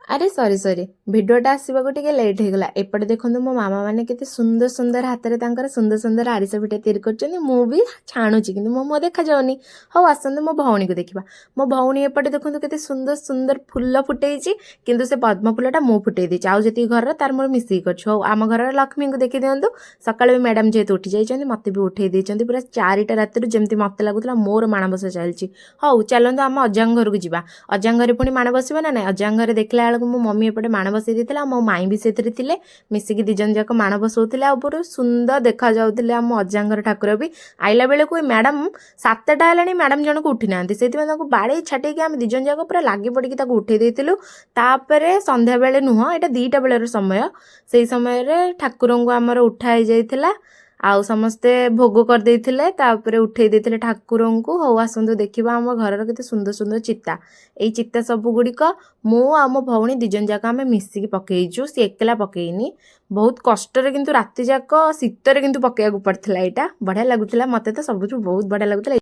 अरे sorry sorry भिडियोटा आसवाक टे late होगला एपटे देखो मो मामा मैंने केते सुंदर सुंदर हाथ में तांकर सुंदर सुंदर आरिसा पिठा तैयारी कर मु भी छाणुची कि मो देखा जाऊनी हाँ आसते मो भौणी को देखा मो भौणी एपटे देखो केते सुंदर सुंदर फुल फुटे किंतु से पद्म फुलटा मु फुटे देती आउ जी घर तार मोर मिसिक कर हौ आम घर लक्ष्मी को देखी दिंतु सका भी मैडम जेहतु उठी जाइए मत भी उठे देते पूरा 4टा राति जमी मत लगुला मोर माणबसा चलती हौ चलतु आम अजांग घर को जावा अजांग घर पुणी माण बसवे ना ना अजांग घर देखला मो मम्मी एपटे माण बसई देला मो माई भी से मिसिकी दिजन जाक माण बसौले आ पूरा सुंदर देखा जाउथिले आम अजांगर ठाकुर भी आइला बेले को मैडम 7टा है मैडम जन को उठी ना से बाड़े छाटे आम दिजन जाक पूरा लगी पड़ी उठे देलु तापर संध्या बेले नुह यहाँ 2टा बेलर समय से समय ठाकुर को आमर उठाई जाइथिला आउ समस्ते भोग कर देइथिले तापर उठे देइथिले ठाकुर को हौ आसंतु देखिबा आम घरर केते सुंदर सुंदर चित्ता एई चित्ता सब गुड़िक मु आ मो भौणी दिजन जाक आम मिसिकी पकईचु सी एकला पकईनी बहुत कष्टर किंतु राति जाक शीतर किंतु पकेया पड़थिला एटा बढ़िया लगुथिला मते तो सबुठ बहुत बढ़िया लगुथिला।